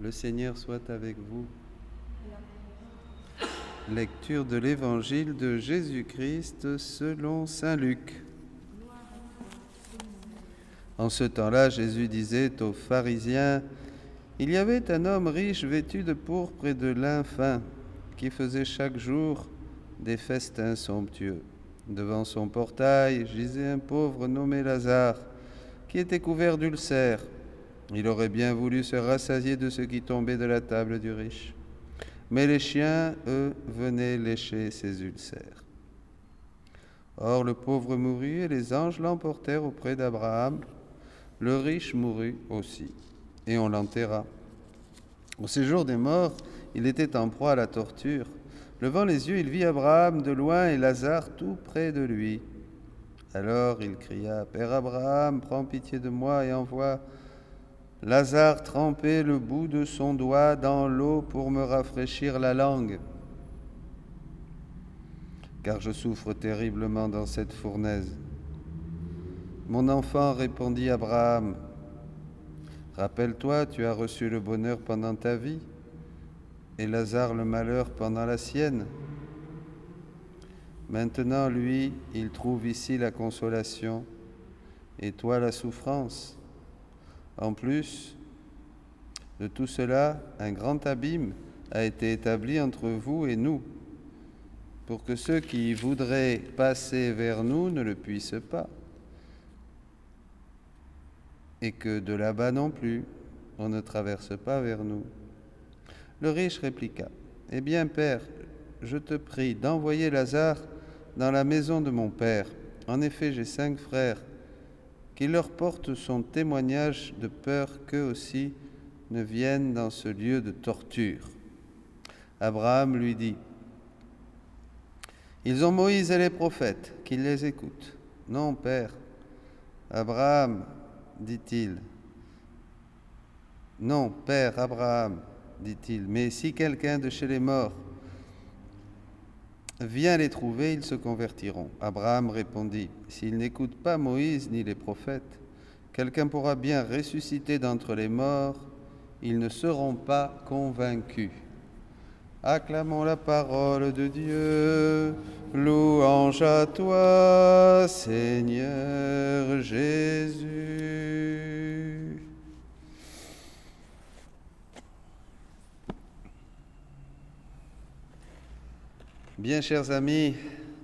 Le Seigneur soit avec vous. Lecture de l'Évangile de Jésus-Christ selon saint Luc. En ce temps-là, Jésus disait aux pharisiens: « Il y avait un homme riche vêtu de pourpre et de lin fin, qui faisait chaque jour des festins somptueux. Devant son portail gisait un pauvre nommé Lazare, qui était couvert d'ulcères. Il aurait bien voulu se rassasier de ce qui tombait de la table du riche. Mais les chiens, eux, venaient lécher ses ulcères. Or le pauvre mourut et les anges l'emportèrent auprès d'Abraham. Le riche mourut aussi, et on l'enterra. Au séjour des morts, il était en proie à la torture. Levant les yeux, il vit Abraham de loin et Lazare tout près de lui. Alors il cria: « Père Abraham, prends pitié de moi et envoie Lazare tremper le bout de son doigt dans l'eau pour me rafraîchir la langue, car je souffre terriblement dans cette fournaise. » Mon enfant, répondit Abraham, rappelle-toi, tu as reçu le bonheur pendant ta vie, et Lazare le malheur pendant la sienne. Maintenant, lui, il trouve ici la consolation, et toi la souffrance. En plus de tout cela, un grand abîme a été établi entre vous et nous, pour que ceux qui voudraient passer vers nous ne le puissent pas, et que de là-bas non plus, on ne traverse pas vers nous. Le riche répliqua: « Eh bien, Père, je te prie d'envoyer Lazare dans la maison de mon père. En effet, j'ai 5 frères, qu'il leur porte son témoignage de peur qu'eux aussi ne viennent dans ce lieu de torture. » Abraham lui dit: « Ils ont Moïse et les prophètes, qu'ils les écoutent. » « Non, Père. » Abraham, dit-il. « Non, Père Abraham, dit-il, mais si quelqu'un de chez les morts vient les trouver, ils se convertiront. » Abraham répondit: « S'ils n'écoutent pas Moïse ni les prophètes, quelqu'un pourra bien ressusciter d'entre les morts, ils ne seront pas convaincus. » Acclamons la parole de Dieu. Louange à toi, Seigneur Jésus. Bien, chers amis,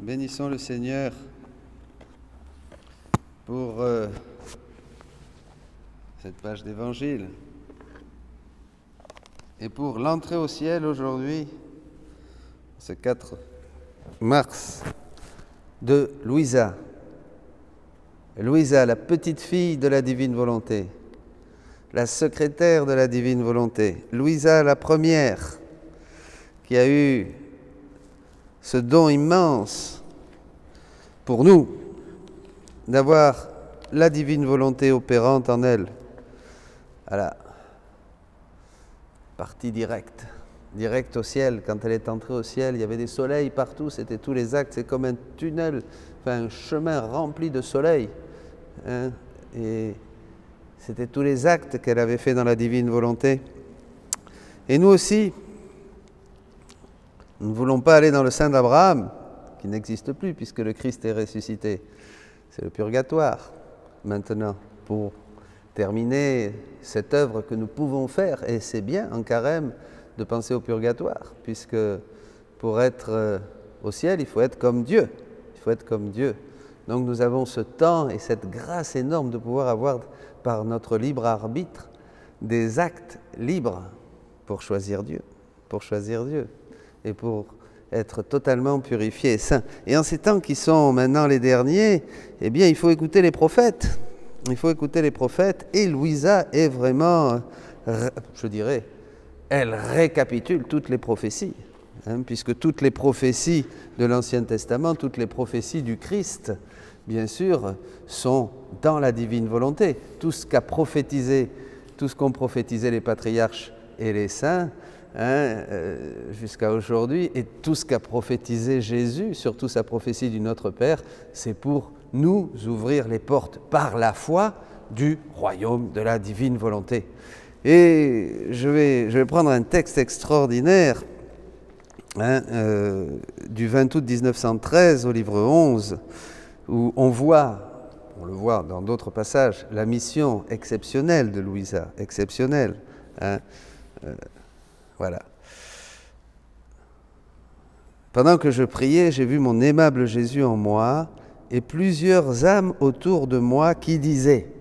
bénissons le Seigneur pour cette page d'évangile et pour l'entrée au ciel aujourd'hui, ce 4 mars, de Louisa. Louisa, la petite fille de la divine volonté, la secrétaire de la divine volonté. Louisa, la première, qui a eu ce don immense pour nous d'avoir la divine volonté opérante en elle, à la partie directe au ciel. Quand elle est entrée au ciel, il y avait des soleils partout, c'était tous les actes, c'est comme un tunnel, enfin un chemin rempli de soleil, hein, et c'était tous les actes qu'elle avait fait dans la divine volonté. Et nous aussi, nous ne voulons pas aller dans le sein d'Abraham, qui n'existe plus puisque le Christ est ressuscité. C'est le purgatoire maintenant, pour terminer cette œuvre que nous pouvons faire. Et c'est bien en carême de penser au purgatoire, puisque pour être au ciel, il faut être comme Dieu. Il faut être comme Dieu. Donc nous avons ce temps et cette grâce énorme de pouvoir avoir, par notre libre arbitre, des actes libres pour choisir Dieu. Pour choisir Dieu. Et pour être totalement purifié et saint. Et en ces temps qui sont maintenant les derniers, eh bien, il faut écouter les prophètes. Il faut écouter les prophètes. Et Louisa est vraiment, je dirais, elle récapitule toutes les prophéties. Hein, puisque toutes les prophéties de l'Ancien Testament, toutes les prophéties du Christ, bien sûr, sont dans la divine volonté. Tout ce qu'ont prophétisé les patriarches et les saints, jusqu'à aujourd'hui, et tout ce qu'a prophétisé Jésus, surtout sa prophétie du Notre Père, c'est pour nous ouvrir les portes par la foi du royaume de la divine volonté. Et je vais prendre un texte extraordinaire du 20 août 1913 au livre 11, où on le voit dans d'autres passages, la mission exceptionnelle de Louisa, exceptionnelle. Voilà. Pendant que je priais, j'ai vu mon aimable Jésus en moi et plusieurs âmes autour de moi qui disaient: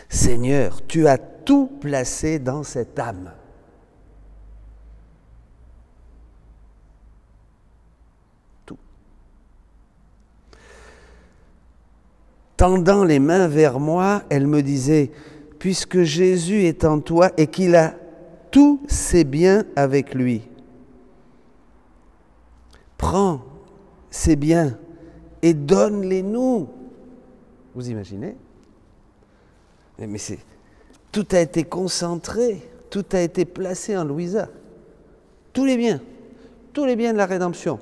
Seigneur, tu as tout placé dans cette âme. Tout. Tendant les mains vers moi, elle me disait: puisque Jésus est en toi et qu'il a tous ses biens avec lui, prends ces biens et donne-les-nous. Vous imaginez? Mais tout a été concentré, tout a été placé en Louisa. Tous les biens de la rédemption,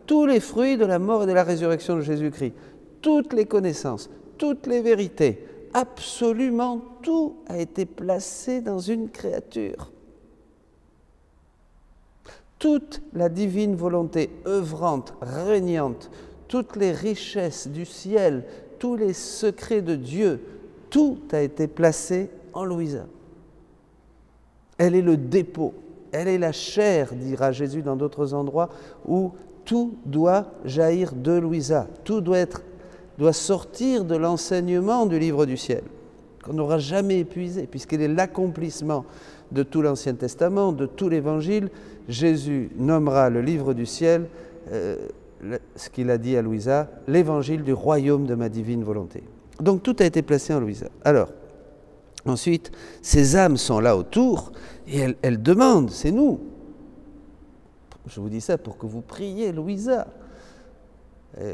tous les fruits de la mort et de la résurrection de Jésus-Christ, toutes les connaissances, toutes les vérités, absolument tout a été placé dans une créature. Toute la divine volonté œuvrante, régnante, toutes les richesses du ciel, tous les secrets de Dieu, tout a été placé en Louisa. Elle est le dépôt, elle est la chair, dira Jésus dans d'autres endroits, où tout doit jaillir de Louisa, tout doit sortir de l'enseignement du livre du ciel, qu'on n'aura jamais épuisé, puisqu'il est l'accomplissement de tout l'Ancien Testament, de tout l'Évangile. Jésus nommera le livre du ciel, ce qu'il a dit à Louisa, l'évangile du royaume de ma divine volonté. Donc tout a été placé en Louisa. Alors, ensuite, ces âmes sont là autour et elles demandent, c'est nous. Je vous dis ça pour que vous priez Louisa.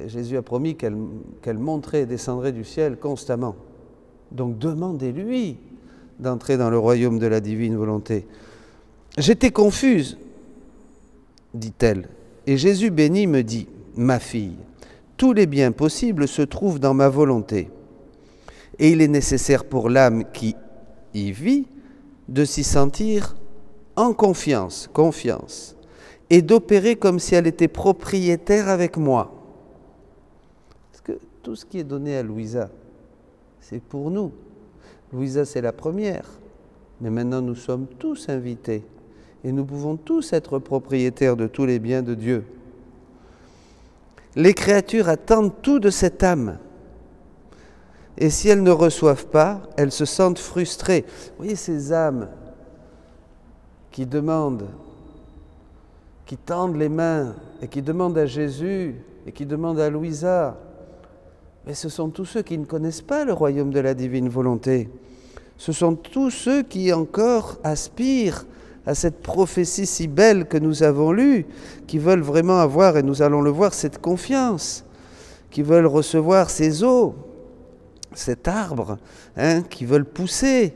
Jésus a promis qu'elle monterait et descendrait du ciel constamment. Donc demandez-lui d'entrer dans le royaume de la divine volonté. J'étais confuse, dit-elle, et Jésus béni me dit: ma fille, tous les biens possibles se trouvent dans ma volonté, et il est nécessaire pour l'âme qui y vit de s'y sentir en confiance, et d'opérer comme si elle était propriétaire avec moi. Parce que tout ce qui est donné à Louisa, c'est pour nous. Louisa, c'est la première, mais maintenant nous sommes tous invités. Et nous pouvons tous être propriétaires de tous les biens de Dieu. Les créatures attendent tout de cette âme. Et si elles ne reçoivent pas, elles se sentent frustrées. Vous voyez ces âmes qui demandent, qui tendent les mains et qui demandent à Jésus et qui demandent à Louisa. Mais ce sont tous ceux qui ne connaissent pas le royaume de la divine volonté. Ce sont tous ceux qui encore aspirent à cette prophétie si belle que nous avons lue, qui veulent vraiment avoir, et nous allons le voir, cette confiance, qui veulent recevoir ces eaux, cet arbre, qui veulent pousser,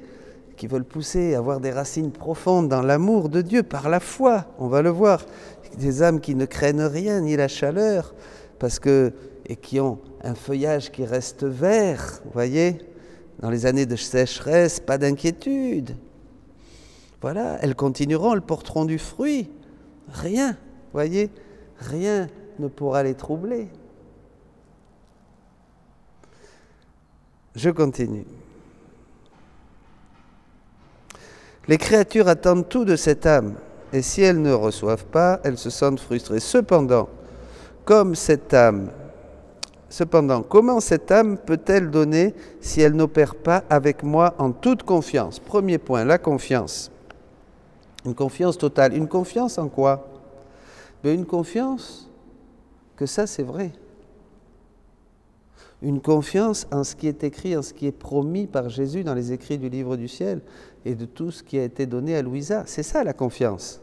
avoir des racines profondes dans l'amour de Dieu, par la foi, on va le voir, des âmes qui ne craignent rien, ni la chaleur, et qui ont un feuillage qui reste vert, vous voyez, dans les années de sécheresse, pas d'inquiétude. Voilà, elles continueront, elles porteront du fruit. Rien, voyez, rien ne pourra les troubler. Je continue. Les créatures attendent tout de cette âme, et si elles ne reçoivent pas, elles se sentent frustrées. Cependant, comment cette âme peut-elle donner si elle n'opère pas avec moi en toute confiance? Premier point, la confiance. Une confiance totale. Une confiance en quoi? Une confiance que ça c'est vrai. Une confiance en ce qui est écrit, en ce qui est promis par Jésus dans les écrits du livre du ciel et de tout ce qui a été donné à Louisa. C'est ça la confiance.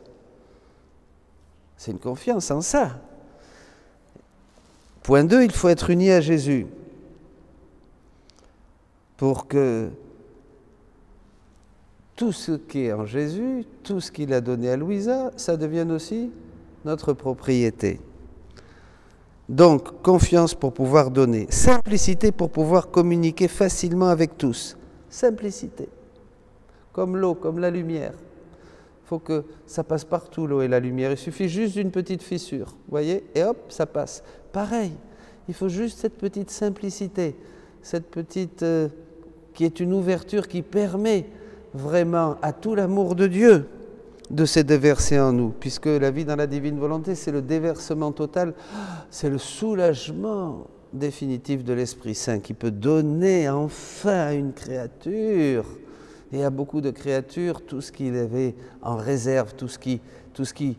C'est une confiance en ça. Point 2, il faut être uni à Jésus pour que tout ce qui est en Jésus, tout ce qu'il a donné à Louisa, ça devienne aussi notre propriété. Donc, confiance pour pouvoir donner, simplicité pour pouvoir communiquer facilement avec tous, simplicité. Comme l'eau, comme la lumière. Il faut que ça passe partout, l'eau et la lumière. Il suffit juste d'une petite fissure, vous voyez, et hop, ça passe. Pareil, il faut juste cette petite simplicité, cette petite qui est une ouverture qui permet vraiment à tout l'amour de Dieu de se déverser en nous, puisque la vie dans la divine volonté, c'est le déversement total, c'est le soulagement définitif de l'Esprit Saint qui peut donner enfin à une créature et à beaucoup de créatures tout ce qu'il avait en réserve, tout ce qui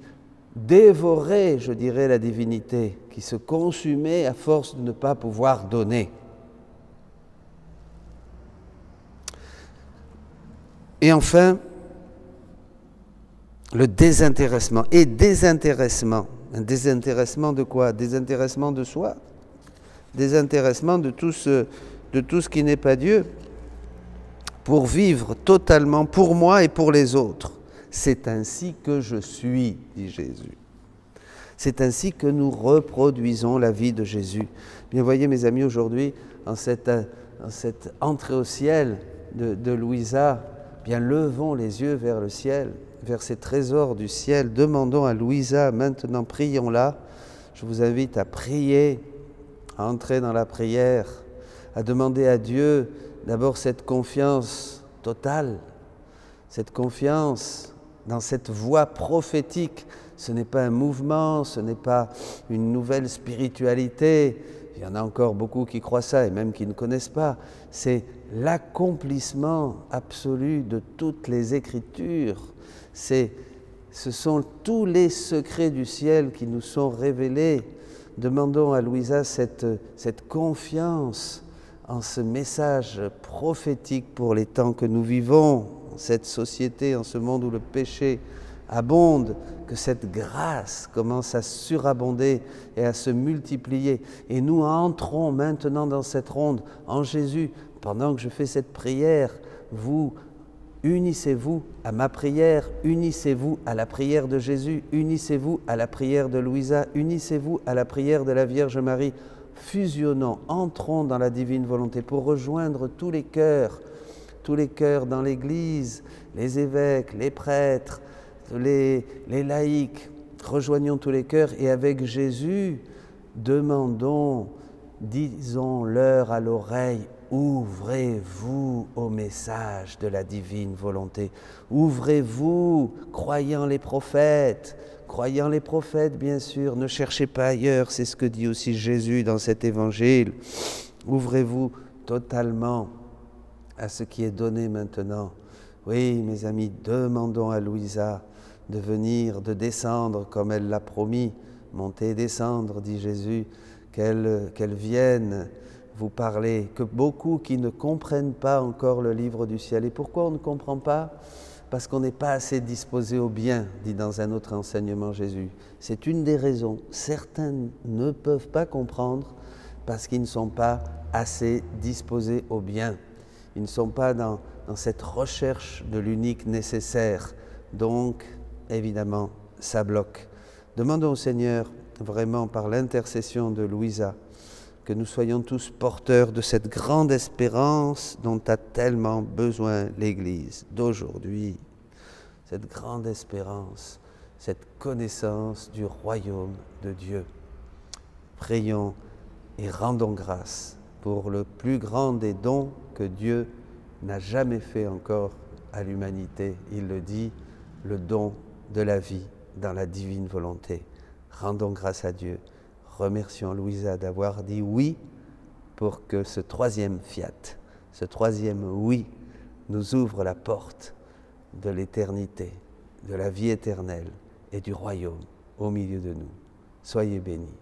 dévorait, je dirais, la divinité, qui se consumait à force de ne pas pouvoir donner. Et enfin, le désintéressement. Et désintéressement. Un désintéressement de quoi? Désintéressement de soi. Désintéressement de tout ce qui n'est pas Dieu. Pour vivre totalement pour moi et pour les autres. C'est ainsi que je suis, dit Jésus. C'est ainsi que nous reproduisons la vie de Jésus. Bien, voyez mes amis, aujourd'hui, en cette entrée au ciel de Louisa, bien, levons les yeux vers le ciel, vers ces trésors du ciel. Demandons à Louisa, maintenant prions-la. Je vous invite à prier, à entrer dans la prière, à demander à Dieu d'abord cette confiance totale, cette confiance dans cette voie prophétique. Ce n'est pas un mouvement, ce n'est pas une nouvelle spiritualité. Il y en a encore beaucoup qui croient ça et même qui ne connaissent pas. C'est l'accomplissement absolu de toutes les Écritures. Ce sont tous les secrets du ciel qui nous sont révélés. Demandons à Louisa cette confiance en ce message prophétique pour les temps que nous vivons, en cette société, en ce monde où le péché abonde, que cette grâce commence à surabonder et à se multiplier. Et nous entrons maintenant dans cette ronde en Jésus. Pendant que je fais cette prière, vous unissez-vous à ma prière, unissez-vous à la prière de Jésus, unissez-vous à la prière de Louisa, unissez-vous à la prière de la Vierge Marie. Fusionnons, entrons dans la divine volonté pour rejoindre tous les cœurs dans l'Église, les évêques, les prêtres, les laïcs. Rejoignons tous les cœurs et avec Jésus, demandons, disons-leur à l'oreille, ouvrez-vous au message de la divine volonté. Ouvrez-vous, croyant les prophètes, bien sûr, ne cherchez pas ailleurs, c'est ce que dit aussi Jésus dans cet évangile. Ouvrez-vous totalement à ce qui est donné maintenant. Oui, mes amis, demandons à Louisa de venir, de descendre comme elle l'a promis. Monter et descendre, dit Jésus, qu'elle vienne vous parler, que beaucoup qui ne comprennent pas encore le livre du ciel. Et pourquoi on ne comprend pas? Parce qu'on n'est pas assez disposé au bien, dit dans un autre enseignement Jésus. C'est une des raisons. Certains ne peuvent pas comprendre parce qu'ils ne sont pas assez disposés au bien. Ils ne sont pas dans cette recherche de l'unique nécessaire. Donc, évidemment, ça bloque. Demandons au Seigneur, vraiment par l'intercession de Louisa, que nous soyons tous porteurs de cette grande espérance dont a tellement besoin l'Église d'aujourd'hui. Cette grande espérance, cette connaissance du royaume de Dieu. Prions et rendons grâce pour le plus grand des dons que Dieu n'a jamais fait encore à l'humanité. Il le dit, le don de la vie dans la divine volonté. Rendons grâce à Dieu. Remercions Louisa d'avoir dit oui pour que ce troisième fiat, ce troisième oui, nous ouvre la porte de l'éternité, de la vie éternelle et du royaume au milieu de nous. Soyez bénis.